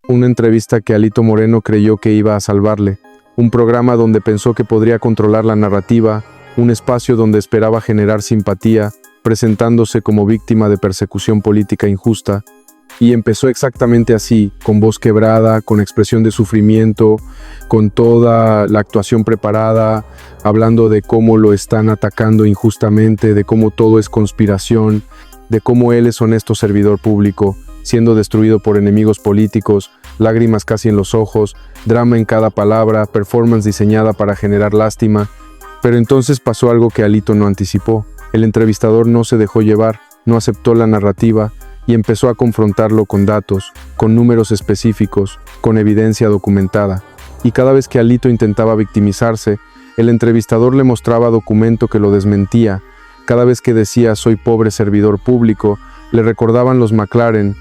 Una entrevista que Alito Moreno creyó que iba a salvarle, un programa donde pensó que podría controlar la narrativa, un espacio donde esperaba generar simpatía, presentándose como víctima de persecución política injusta, y empezó exactamente así, con voz quebrada, con expresión de sufrimiento, con toda la actuación preparada, hablando de cómo lo están atacando injustamente, de cómo todo es conspiración, de cómo él es honesto servidor público, siendo destruido por enemigos políticos, lágrimas casi en los ojos, drama en cada palabra, performance diseñada para generar lástima. Pero entonces pasó algo que Alito no anticipó. El entrevistador no se dejó llevar, no aceptó la narrativa y empezó a confrontarlo con datos, con números específicos, con evidencia documentada. Y cada vez que Alito intentaba victimizarse, el entrevistador le mostraba documento que lo desmentía. Cada vez que decía soy pobre servidor público, le recordaban los McLaren.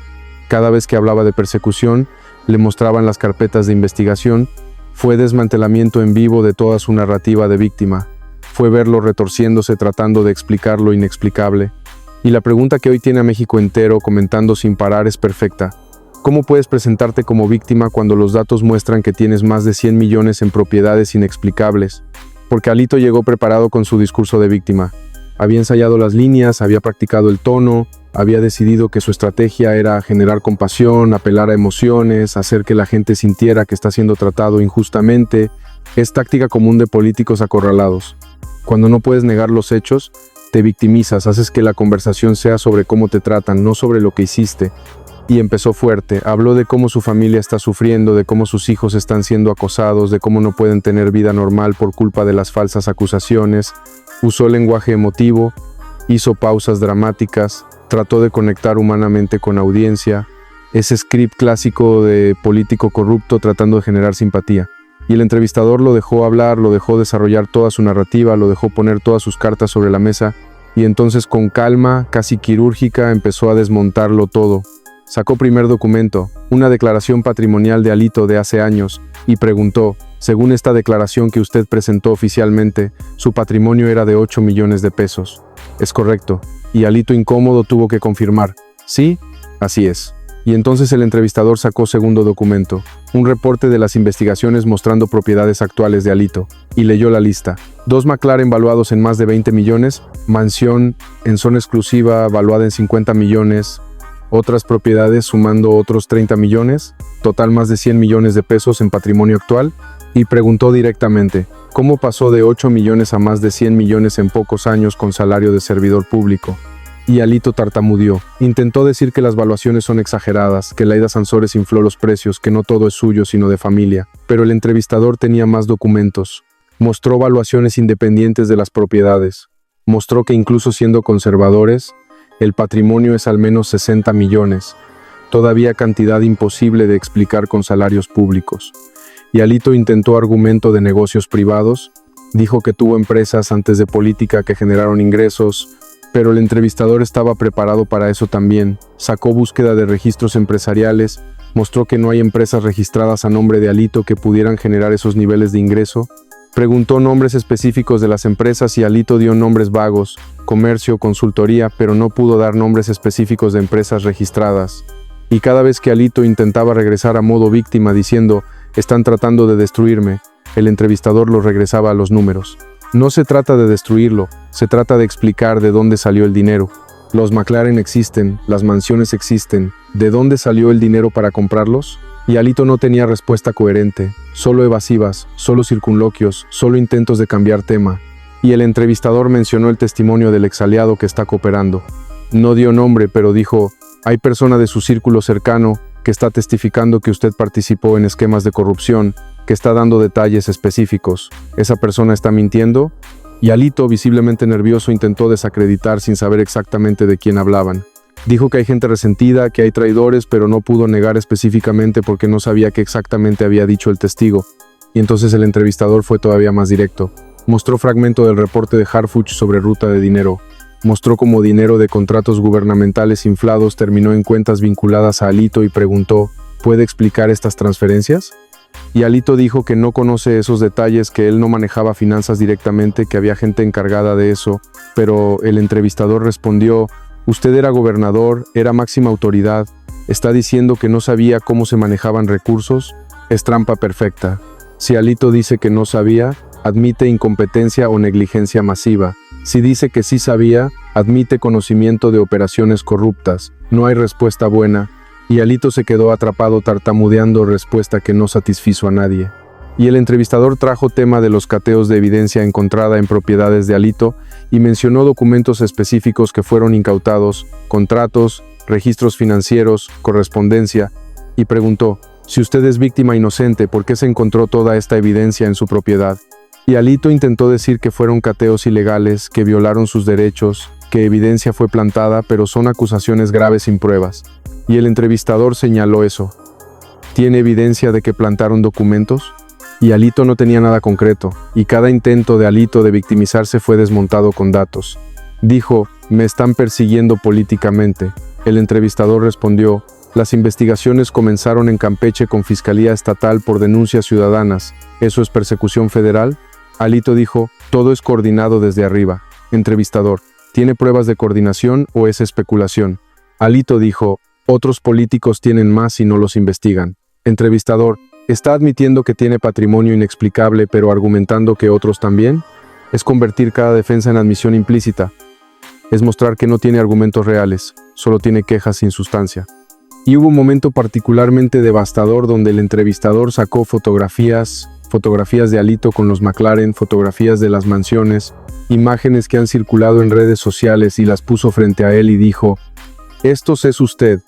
Cada vez que hablaba de persecución, le mostraban las carpetas de investigación. Fue desmantelamiento en vivo de toda su narrativa de víctima. Fue verlo retorciéndose tratando de explicar lo inexplicable. Y la pregunta que hoy tiene a México entero comentando sin parar es perfecta. ¿Cómo puedes presentarte como víctima cuando los datos muestran que tienes más de 100 millones en propiedades inexplicables? Porque Alito llegó preparado con su discurso de víctima. Había ensayado las líneas, había practicado el tono, había decidido que su estrategia era generar compasión, apelar a emociones, hacer que la gente sintiera que está siendo tratado injustamente. Es táctica común de políticos acorralados. Cuando no puedes negar los hechos, te victimizas, haces que la conversación sea sobre cómo te tratan, no sobre lo que hiciste. Y empezó fuerte, habló de cómo su familia está sufriendo, de cómo sus hijos están siendo acosados, de cómo no pueden tener vida normal por culpa de las falsas acusaciones. Usó lenguaje emotivo, hizo pausas dramáticas, trató de conectar humanamente con audiencia, ese script clásico de político corrupto tratando de generar simpatía. Y el entrevistador lo dejó hablar, lo dejó desarrollar toda su narrativa, lo dejó poner todas sus cartas sobre la mesa, y entonces con calma, casi quirúrgica, empezó a desmontarlo todo. Sacó primer documento, una declaración patrimonial de Alito de hace años, y preguntó, según esta declaración que usted presentó oficialmente, su patrimonio era de 8 millones de pesos. Es correcto. Y Alito incómodo tuvo que confirmar, sí, así es. Y entonces el entrevistador sacó segundo documento, un reporte de las investigaciones mostrando propiedades actuales de Alito, y leyó la lista. 2 McLaren valuados en más de 20 millones, mansión en zona exclusiva valuada en 50 millones, otras propiedades sumando otros 30 millones, total más de 100 millones de pesos en patrimonio actual, y preguntó directamente, ¿cómo pasó de 8 millones a más de 100 millones en pocos años con salario de servidor público? Y Alito tartamudeó. Intentó decir que las valuaciones son exageradas, que Laida Sansores infló los precios, que no todo es suyo sino de familia. Pero el entrevistador tenía más documentos. Mostró valuaciones independientes de las propiedades. Mostró que incluso siendo conservadores, el patrimonio es al menos 60 millones. Todavía cantidad imposible de explicar con salarios públicos. Y Alito intentó argumento de negocios privados. Dijo que tuvo empresas antes de política que generaron ingresos, pero el entrevistador estaba preparado para eso también. Sacó búsqueda de registros empresariales, mostró que no hay empresas registradas a nombre de Alito que pudieran generar esos niveles de ingreso. Preguntó nombres específicos de las empresas y Alito dio nombres vagos, comercio, consultoría, pero no pudo dar nombres específicos de empresas registradas. Y cada vez que Alito intentaba regresar a modo víctima diciendo, están tratando de destruirme, el entrevistador lo regresaba a los números. No se trata de destruirlo, se trata de explicar de dónde salió el dinero. Los McLaren existen, las mansiones existen. ¿De dónde salió el dinero para comprarlos? Y Alito no tenía respuesta coherente, solo evasivas, solo circunloquios, solo intentos de cambiar tema. Y el entrevistador mencionó el testimonio del exaliado que está cooperando. No dio nombre, pero dijo, hay persona de su círculo cercano que está testificando que usted participó en esquemas de corrupción, que está dando detalles específicos. ¿Esa persona está mintiendo? Y Alito, visiblemente nervioso, intentó desacreditar sin saber exactamente de quién hablaban. Dijo que hay gente resentida, que hay traidores, pero no pudo negar específicamente porque no sabía qué exactamente había dicho el testigo. Y entonces el entrevistador fue todavía más directo. Mostró fragmento del reporte de Harfuch sobre ruta de dinero. Mostró cómo dinero de contratos gubernamentales inflados terminó en cuentas vinculadas a Alito y preguntó, ¿puede explicar estas transferencias? Y Alito dijo que no conoce esos detalles, que él no manejaba finanzas directamente, que había gente encargada de eso, pero el entrevistador respondió, usted era gobernador, era máxima autoridad, ¿Está diciendo que no sabía cómo se manejaban recursos? Es trampa perfecta. Si Alito dice que no sabía, admite incompetencia o negligencia masiva. Si dice que sí sabía, admite conocimiento de operaciones corruptas. No hay respuesta buena, y Alito se quedó atrapado tartamudeando respuesta que no satisfizo a nadie. Y el entrevistador trajo tema de los cateos de evidencia encontrada en propiedades de Alito y mencionó documentos específicos que fueron incautados, contratos, registros financieros, correspondencia, y preguntó: si usted es víctima inocente, ¿por qué se encontró toda esta evidencia en su propiedad? Y Alito intentó decir que fueron cateos ilegales, que violaron sus derechos, que evidencia fue plantada, pero son acusaciones graves sin pruebas. Y el entrevistador señaló eso. ¿Tiene evidencia de que plantaron documentos? Y Alito no tenía nada concreto, y cada intento de Alito de victimizarse fue desmontado con datos. Dijo: me están persiguiendo políticamente. El entrevistador respondió: las investigaciones comenzaron en Campeche con Fiscalía Estatal por denuncias ciudadanas. ¿Eso es persecución federal? Alito dijo: todo es coordinado desde arriba. Entrevistador: ¿tiene pruebas de coordinación o es especulación? Alito dijo: otros políticos tienen más y no los investigan. Entrevistador: ¿está admitiendo que tiene patrimonio inexplicable pero argumentando que otros también? Es convertir cada defensa en admisión implícita. Es mostrar que no tiene argumentos reales, solo tiene quejas sin sustancia. Y hubo un momento particularmente devastador donde el entrevistador sacó fotografías de Alito con los McLaren, fotografías de las mansiones, imágenes que han circulado en redes sociales y las puso frente a él y dijo: estos es usted,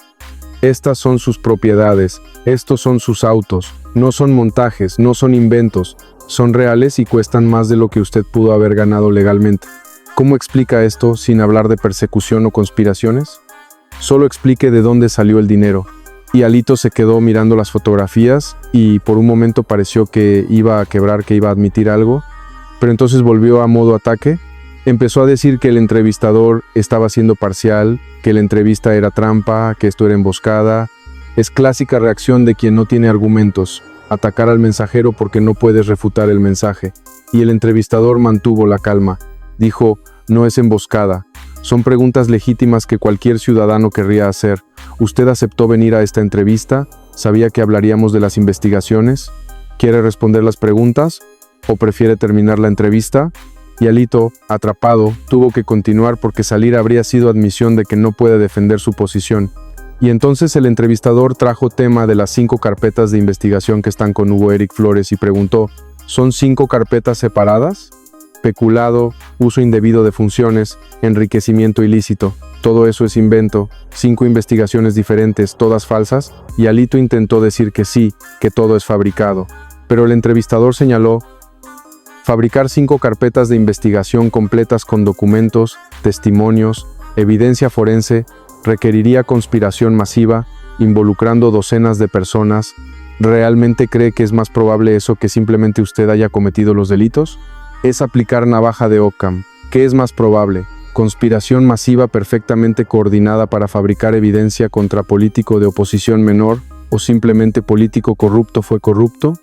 estas son sus propiedades, estos son sus autos, no son montajes, no son inventos, son reales y cuestan más de lo que usted pudo haber ganado legalmente. ¿Cómo explica esto sin hablar de persecución o conspiraciones? Solo explique de dónde salió el dinero. Y Alito se quedó mirando las fotografías y por un momento pareció que iba a quebrar, que iba a admitir algo, pero entonces volvió a modo ataque. Empezó a decir que el entrevistador estaba siendo parcial, que la entrevista era trampa, que esto era emboscada. Es clásica reacción de quien no tiene argumentos, atacar al mensajero porque no puedes refutar el mensaje. Y el entrevistador mantuvo la calma. Dijo: no es emboscada. Son preguntas legítimas que cualquier ciudadano querría hacer. ¿Usted aceptó venir a esta entrevista? ¿Sabía que hablaríamos de las investigaciones? ¿Quiere responder las preguntas? ¿O prefiere terminar la entrevista? Y Alito, atrapado, tuvo que continuar porque salir habría sido admisión de que no puede defender su posición. Y entonces el entrevistador trajo tema de las 5 carpetas de investigación que están con Hugo Eric Flores y preguntó: ¿son 5 carpetas separadas? Peculado, uso indebido de funciones, enriquecimiento ilícito, todo eso es invento, 5 investigaciones diferentes, todas falsas, y Alito intentó decir que sí, que todo es fabricado. Pero el entrevistador señaló: fabricar 5 carpetas de investigación completas con documentos, testimonios, evidencia forense, requeriría conspiración masiva, involucrando docenas de personas. ¿Realmente cree que es más probable eso que simplemente usted haya cometido los delitos? Es aplicar navaja de Occam. ¿Qué es más probable? ¿Conspiración masiva perfectamente coordinada para fabricar evidencia contra político de oposición menor o simplemente político corrupto fue corrupto?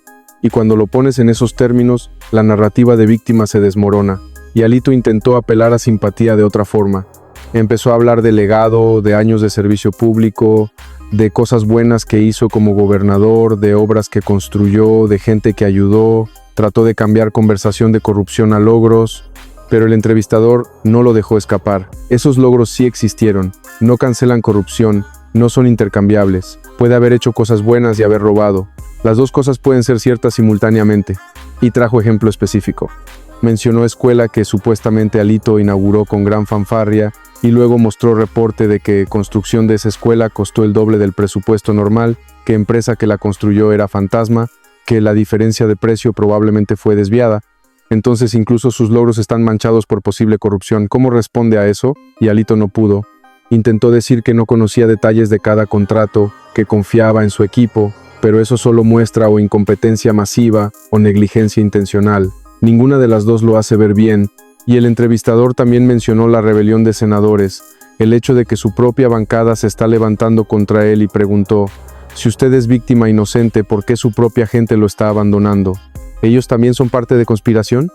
Y cuando lo pones en esos términos, la narrativa de víctima se desmorona, y Alito intentó apelar a simpatía de otra forma. Empezó a hablar de legado, de años de servicio público, de cosas buenas que hizo como gobernador, de obras que construyó, de gente que ayudó. Trató de cambiar conversación de corrupción a logros, pero el entrevistador no lo dejó escapar. Esos logros sí existieron, no cancelan corrupción, no son intercambiables. Puede haber hecho cosas buenas y haber robado. Las dos cosas pueden ser ciertas simultáneamente. Y trajo ejemplo específico. Mencionó escuela que supuestamente Alito inauguró con gran fanfarria y luego mostró reporte de que construcción de esa escuela costó el doble del presupuesto normal, que empresa que la construyó era fantasma, que la diferencia de precio probablemente fue desviada. Entonces incluso sus logros están manchados por posible corrupción. ¿Cómo responde a eso? Y Alito no pudo. Intentó decir que no conocía detalles de cada contrato, que confiaba en su equipo, pero eso solo muestra o incompetencia masiva o negligencia intencional. Ninguna de las dos lo hace ver bien. Y el entrevistador también mencionó la rebelión de senadores, el hecho de que su propia bancada se está levantando contra él y preguntó: si usted es víctima inocente, ¿por qué su propia gente lo está abandonando? ¿Ellos también son parte de conspiración?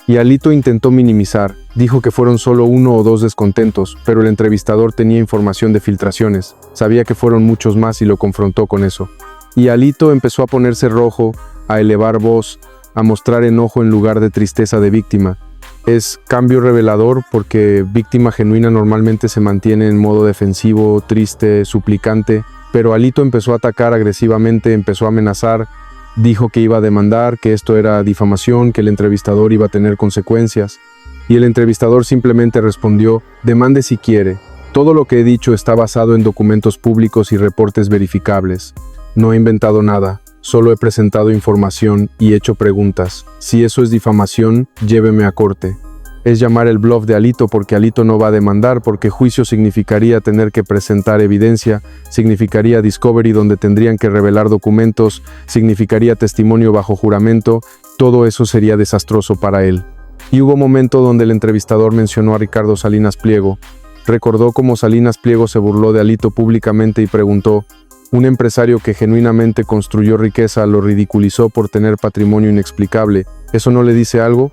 Y Alito intentó minimizar, dijo que fueron solo 1 o 2 descontentos, pero el entrevistador tenía información de filtraciones, sabía que fueron muchos más y lo confrontó con eso. Y Alito empezó a ponerse rojo, a elevar voz, a mostrar enojo en lugar de tristeza de víctima. Es cambio revelador porque víctima genuina normalmente se mantiene en modo defensivo, triste, suplicante, pero Alito empezó a atacar agresivamente, empezó a amenazar, dijo que iba a demandar, que esto era difamación, que el entrevistador iba a tener consecuencias. Y el entrevistador simplemente respondió, demande si quiere. Todo lo que he dicho está basado en documentos públicos y reportes verificables. No he inventado nada, solo he presentado información y hecho preguntas. Si eso es difamación, lléveme a corte. Es llamar el bluff de Alito porque Alito no va a demandar, porque juicio significaría tener que presentar evidencia, significaría discovery donde tendrían que revelar documentos, significaría testimonio bajo juramento, todo eso sería desastroso para él. Y hubo momento donde el entrevistador mencionó a Ricardo Salinas Pliego, recordó cómo Salinas Pliego se burló de Alito públicamente y preguntó, un empresario que genuinamente construyó riqueza lo ridiculizó por tener patrimonio inexplicable, ¿eso no le dice algo?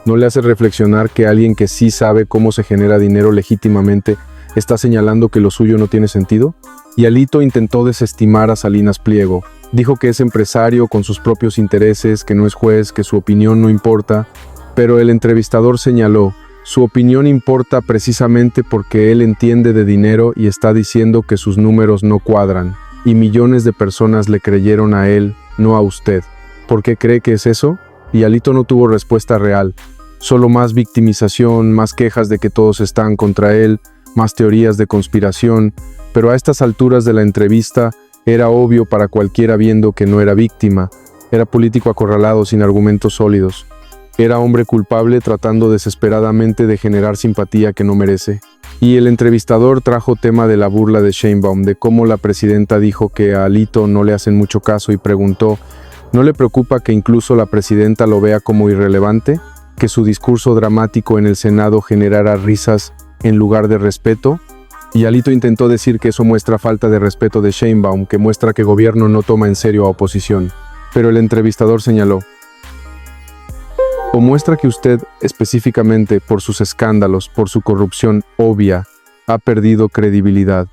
¿No le hace reflexionar que alguien que sí sabe cómo se genera dinero legítimamente está señalando que lo suyo no tiene sentido? Y Alito intentó desestimar a Salinas Pliego. Dijo que es empresario con sus propios intereses, que no es juez, que su opinión no importa. Pero el entrevistador señaló, su opinión importa precisamente porque él entiende de dinero y está diciendo que sus números no cuadran. Y millones de personas le creyeron a él, no a usted. ¿Por qué cree que es eso? Y Alito no tuvo respuesta real. Solo más victimización, más quejas de que todos están contra él, más teorías de conspiración, pero a estas alturas de la entrevista era obvio para cualquiera viendo que no era víctima, era político acorralado sin argumentos sólidos, era hombre culpable tratando desesperadamente de generar simpatía que no merece. Y el entrevistador trajo tema de la burla de Sheinbaum, de cómo la presidenta dijo que a Alito no le hacen mucho caso y preguntó, ¿no le preocupa que incluso la presidenta lo vea como irrelevante? ¿Que su discurso dramático en el Senado generara risas en lugar de respeto? Y Alito intentó decir que eso muestra falta de respeto de Sheinbaum, que muestra que gobierno no toma en serio a oposición. Pero el entrevistador señaló, o muestra que usted, específicamente por sus escándalos, por su corrupción obvia, ha perdido credibilidad.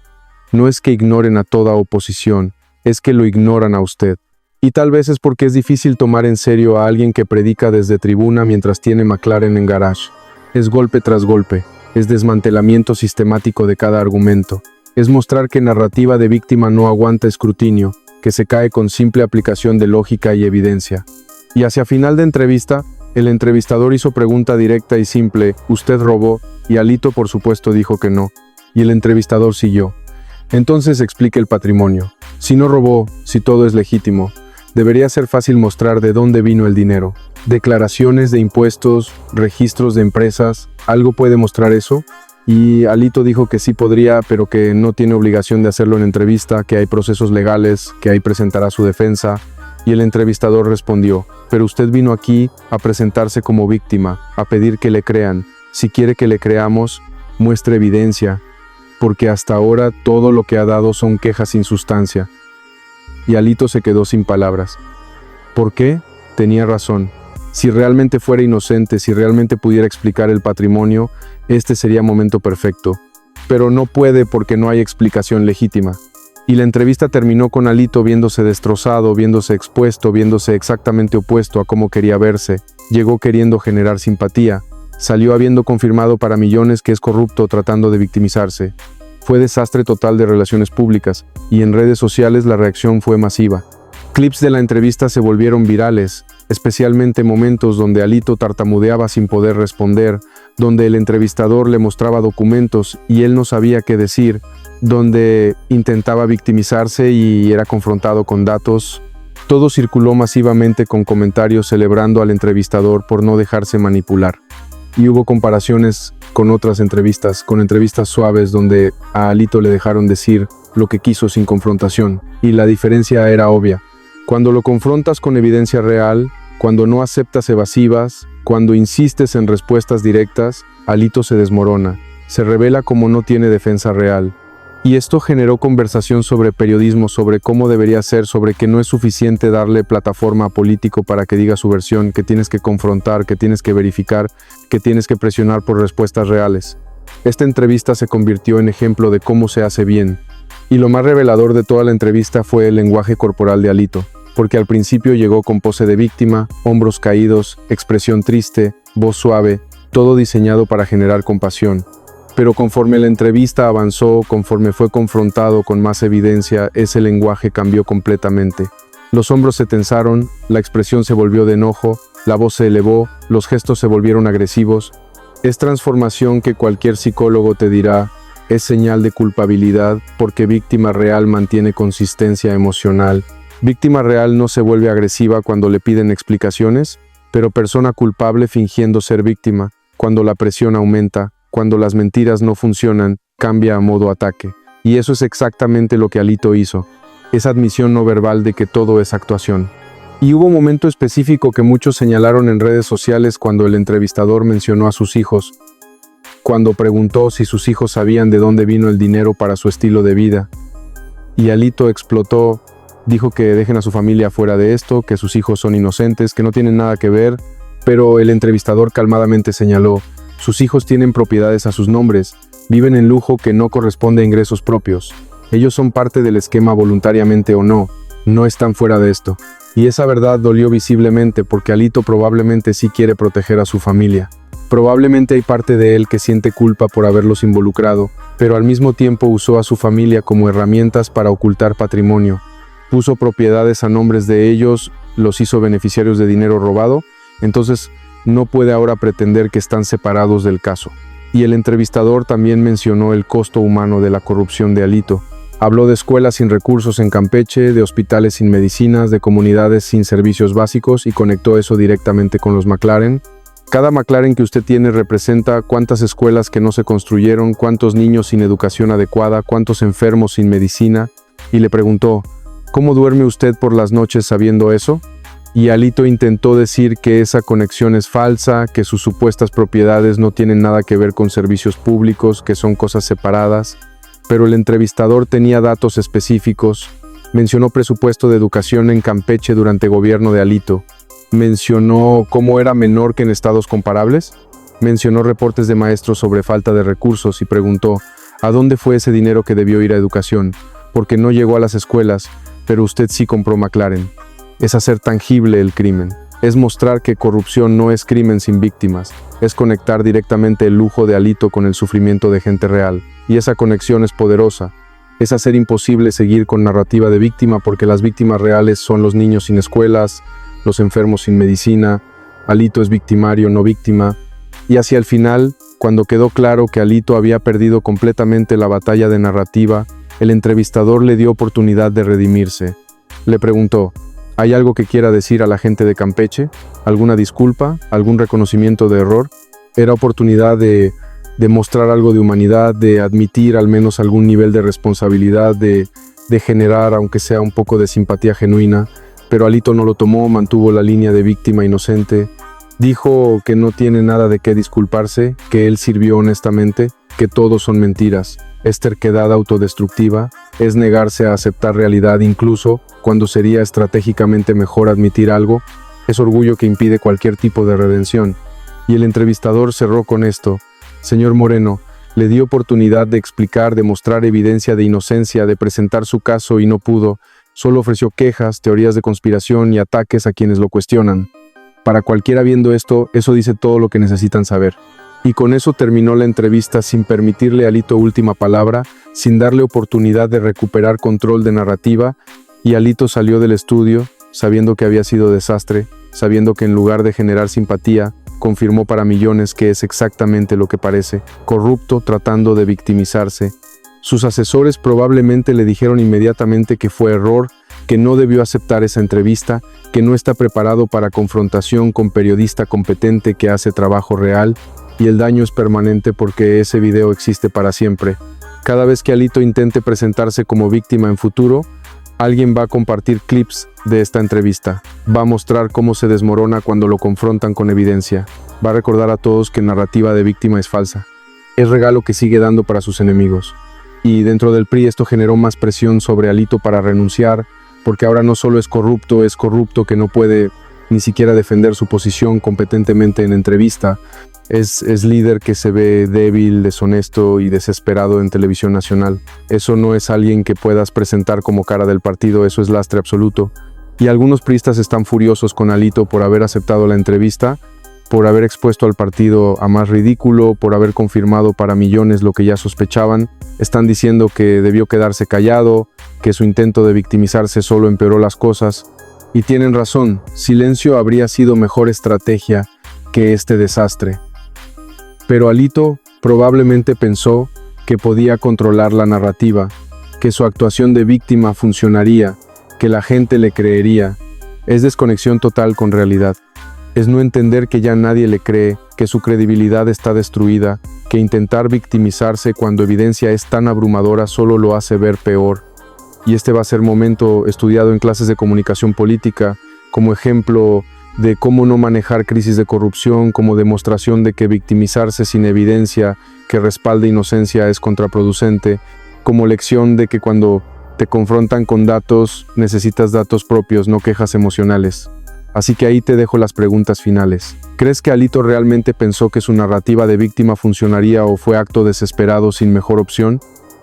No es que ignoren a toda oposición, es que lo ignoran a usted. Y tal vez es porque es difícil tomar en serio a alguien que predica desde tribuna mientras tiene McLaren en garage. Es golpe tras golpe, es desmantelamiento sistemático de cada argumento. Es mostrar que narrativa de víctima no aguanta escrutinio, que se cae con simple aplicación de lógica y evidencia. Y hacia final de entrevista, el entrevistador hizo pregunta directa y simple, ¿usted robó? Y Alito por supuesto dijo que no. Y el entrevistador siguió. Entonces explique el patrimonio. Si no robó, si todo es legítimo, debería ser fácil mostrar de dónde vino el dinero. Declaraciones de impuestos, registros de empresas, ¿algo puede mostrar eso? Y Alito dijo que sí podría, pero que no tiene obligación de hacerlo en entrevista, que hay procesos legales, que ahí presentará su defensa. Y el entrevistador respondió, pero usted vino aquí a presentarse como víctima, a pedir que le crean. Si quiere que le creamos, muestre evidencia, porque hasta ahora todo lo que ha dado son quejas sin sustancia. Y Alito se quedó sin palabras. ¿Por qué? Tenía razón. Si realmente fuera inocente, si realmente pudiera explicar el patrimonio, este sería momento perfecto. Pero no puede porque no hay explicación legítima. Y la entrevista terminó con Alito viéndose destrozado, viéndose expuesto, viéndose exactamente opuesto a cómo quería verse. Llegó queriendo generar simpatía. Salió habiendo confirmado para millones que es corrupto tratando de victimizarse. Fue desastre total de relaciones públicas, y en redes sociales la reacción fue masiva. Clips de la entrevista se volvieron virales, especialmente momentos donde Alito tartamudeaba sin poder responder, donde el entrevistador le mostraba documentos y él no sabía qué decir, donde intentaba victimizarse y era confrontado con datos. Todo circuló masivamente con comentarios celebrando al entrevistador por no dejarse manipular. Y hubo comparaciones con otras entrevistas, con entrevistas suaves donde a Alito le dejaron decir lo que quiso sin confrontación, y la diferencia era obvia. Cuando lo confrontas con evidencia real, cuando no aceptas evasivas, cuando insistes en respuestas directas, Alito se desmorona, se revela como no tiene defensa real. Y esto generó conversación sobre periodismo, sobre cómo debería ser, sobre que no es suficiente darle plataforma a político para que diga su versión, que tienes que confrontar, que tienes que verificar, que tienes que presionar por respuestas reales. Esta entrevista se convirtió en ejemplo de cómo se hace bien. Y lo más revelador de toda la entrevista fue el lenguaje corporal de Alito, porque al principio llegó con pose de víctima, hombros caídos, expresión triste, voz suave, todo diseñado para generar compasión. Pero conforme la entrevista avanzó, conforme fue confrontado con más evidencia, ese lenguaje cambió completamente. Los hombros se tensaron, la expresión se volvió de enojo, la voz se elevó, los gestos se volvieron agresivos. Es transformación que cualquier psicólogo te dirá, es señal de culpabilidad porque víctima real mantiene consistencia emocional. Víctima real no se vuelve agresiva cuando le piden explicaciones, pero persona culpable fingiendo ser víctima, cuando la presión aumenta, cuando las mentiras no funcionan, cambia a modo ataque. Y eso es exactamente lo que Alito hizo. Esa admisión no verbal de que todo es actuación. Y hubo un momento específico que muchos señalaron en redes sociales cuando el entrevistador mencionó a sus hijos, cuando preguntó si sus hijos sabían de dónde vino el dinero para su estilo de vida. Y Alito explotó, dijo que dejen a su familia fuera de esto, que sus hijos son inocentes, que no tienen nada que ver, pero el entrevistador calmadamente señaló, sus hijos tienen propiedades a sus nombres, viven en lujo que no corresponde a ingresos propios. Ellos son parte del esquema voluntariamente o no, no están fuera de esto. Y esa verdad dolió visiblemente porque Alito probablemente sí quiere proteger a su familia. Probablemente hay parte de él que siente culpa por haberlos involucrado, pero al mismo tiempo usó a su familia como herramientas para ocultar patrimonio. Puso propiedades a nombres de ellos, los hizo beneficiarios de dinero robado, entonces no puede ahora pretender que están separados del caso. Y el entrevistador también mencionó el costo humano de la corrupción de Alito. Habló de escuelas sin recursos en Campeche, de hospitales sin medicinas, de comunidades sin servicios básicos y conectó eso directamente con los McLaren. Cada McLaren que usted tiene representa cuántas escuelas que no se construyeron, cuántos niños sin educación adecuada, cuántos enfermos sin medicina. Y le preguntó, ¿cómo duerme usted por las noches sabiendo eso? Y Alito intentó decir que esa conexión es falsa, que sus supuestas propiedades no tienen nada que ver con servicios públicos, que son cosas separadas. Pero el entrevistador tenía datos específicos. Mencionó presupuesto de educación en Campeche durante gobierno de Alito. Mencionó cómo era menor que en estados comparables. Mencionó reportes de maestros sobre falta de recursos y preguntó, ¿a dónde fue ese dinero que debió ir a educación? Porque no llegó a las escuelas, pero usted sí compró McLaren. Es hacer tangible el crimen. Es mostrar que corrupción no es crimen sin víctimas. Es conectar directamente el lujo de Alito con el sufrimiento de gente real. Y esa conexión es poderosa. Es hacer imposible seguir con narrativa de víctima porque las víctimas reales son los niños sin escuelas, los enfermos sin medicina, Alito es victimario, no víctima. Y hacia el final, cuando quedó claro que Alito había perdido completamente la batalla de narrativa, el entrevistador le dio oportunidad de redimirse. Le preguntó, ¿hay algo que quiera decir a la gente de Campeche? ¿Alguna disculpa? ¿Algún reconocimiento de error? Era oportunidad de mostrar algo de humanidad, de admitir al menos algún nivel de responsabilidad, de generar, aunque sea un poco de simpatía genuina. Pero Alito no lo tomó, mantuvo la línea de víctima inocente. Dijo que no tiene nada de qué disculparse, que él sirvió honestamente, que todo son mentiras. Es terquedad autodestructiva, es negarse a aceptar realidad incluso cuando sería estratégicamente mejor admitir algo. Es orgullo que impide cualquier tipo de redención. Y el entrevistador cerró con esto. Señor Moreno, le di oportunidad de explicar, de mostrar evidencia de inocencia, de presentar su caso y no pudo. Solo ofreció quejas, teorías de conspiración y ataques a quienes lo cuestionan. Para cualquiera viendo esto, eso dice todo lo que necesitan saber. Y con eso terminó la entrevista sin permitirle a Alito última palabra, sin darle oportunidad de recuperar control de narrativa, y Alito salió del estudio, sabiendo que había sido desastre, sabiendo que en lugar de generar simpatía, confirmó para millones que es exactamente lo que parece, corrupto tratando de victimizarse. Sus asesores probablemente le dijeron inmediatamente que fue error, que no debió aceptar esa entrevista, que no está preparado para confrontación con periodista competente que hace trabajo real, y el daño es permanente porque ese video existe para siempre. Cada vez que Alito intente presentarse como víctima en futuro, alguien va a compartir clips de esta entrevista. Va a mostrar cómo se desmorona cuando lo confrontan con evidencia. Va a recordar a todos que narrativa de víctima es falsa. Es regalo que sigue dando para sus enemigos. Y dentro del PRI esto generó más presión sobre Alito para renunciar, porque ahora no solo es corrupto que no puede ni siquiera defender su posición competentemente en entrevista. Es líder que se ve débil, deshonesto y desesperado en televisión nacional. Eso no es alguien que puedas presentar como cara del partido, eso es lastre absoluto. Y algunos priistas están furiosos con Alito por haber aceptado la entrevista, por haber expuesto al partido a más ridículo, por haber confirmado para millones lo que ya sospechaban. Están diciendo que debió quedarse callado, que su intento de victimizarse solo empeoró las cosas. Y tienen razón, silencio habría sido mejor estrategia que este desastre. Pero Alito probablemente pensó que podía controlar la narrativa, que su actuación de víctima funcionaría, que la gente le creería. Es desconexión total con realidad. Es no entender que ya nadie le cree, que su credibilidad está destruida, que intentar victimizarse cuando evidencia es tan abrumadora solo lo hace ver peor. Y este va a ser momento estudiado en clases de comunicación política, como ejemplo de cómo no manejar crisis de corrupción, como demostración de que victimizarse sin evidencia que respalde inocencia es contraproducente, como lección de que cuando te confrontan con datos, necesitas datos propios, no quejas emocionales. Así que ahí te dejo las preguntas finales. ¿Crees que Alito realmente pensó que su narrativa de víctima funcionaría o fue acto desesperado sin mejor opción?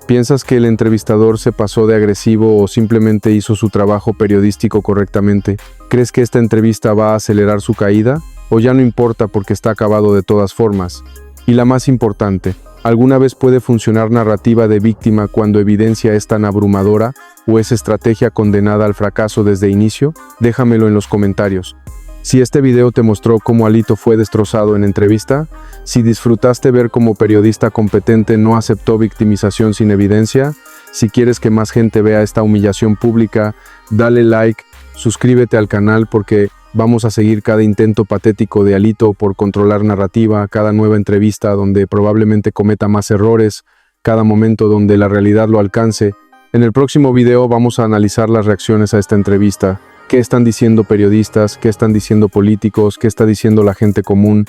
¿Piensas que el entrevistador se pasó de agresivo o simplemente hizo su trabajo periodístico correctamente? ¿Crees que esta entrevista va a acelerar su caída? ¿O ya no importa porque está acabado de todas formas? Y la más importante, ¿alguna vez puede funcionar narrativa de víctima cuando evidencia es tan abrumadora? ¿O es estrategia condenada al fracaso desde inicio? Déjamelo en los comentarios. Si este video te mostró cómo Alito fue destrozado en entrevista, si disfrutaste ver cómo periodista competente no aceptó victimización sin evidencia, si quieres que más gente vea esta humillación pública, dale like, suscríbete al canal porque vamos a seguir cada intento patético de Alito por controlar narrativa, cada nueva entrevista donde probablemente cometa más errores, cada momento donde la realidad lo alcance. En el próximo video vamos a analizar las reacciones a esta entrevista. ¿Qué están diciendo periodistas? ¿Qué están diciendo políticos? ¿Qué está diciendo la gente común?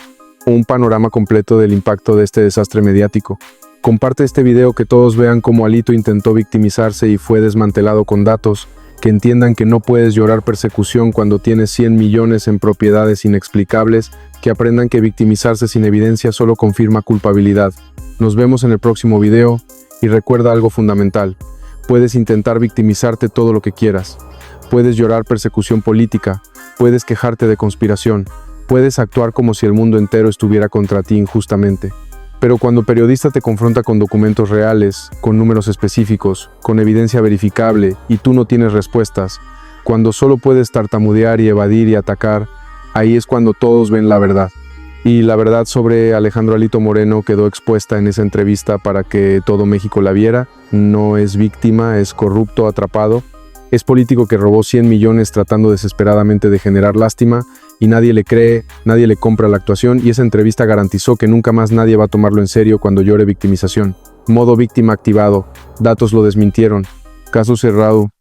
Un panorama completo del impacto de este desastre mediático. Comparte este video que todos vean cómo Alito intentó victimizarse y fue desmantelado con datos, que entiendan que no puedes llorar persecución cuando tienes 100 millones en propiedades inexplicables, que aprendan que victimizarse sin evidencia solo confirma culpabilidad. Nos vemos en el próximo video y recuerda algo fundamental. Puedes intentar victimizarte todo lo que quieras. Puedes llorar persecución política, puedes quejarte de conspiración, puedes actuar como si el mundo entero estuviera contra ti injustamente. Pero cuando periodista te confronta con documentos reales, con números específicos, con evidencia verificable y tú no tienes respuestas, cuando solo puedes tartamudear y evadir y atacar, ahí es cuando todos ven la verdad. Y la verdad sobre Alejandro Alito Moreno quedó expuesta en esa entrevista para que todo México la viera. No es víctima, es corrupto, atrapado. Es político que robó 100 millones tratando desesperadamente de generar lástima y nadie le cree, nadie le compra la actuación y esa entrevista garantizó que nunca más nadie va a tomarlo en serio cuando llore victimización. Modo víctima activado. Datos lo desmintieron. Caso cerrado.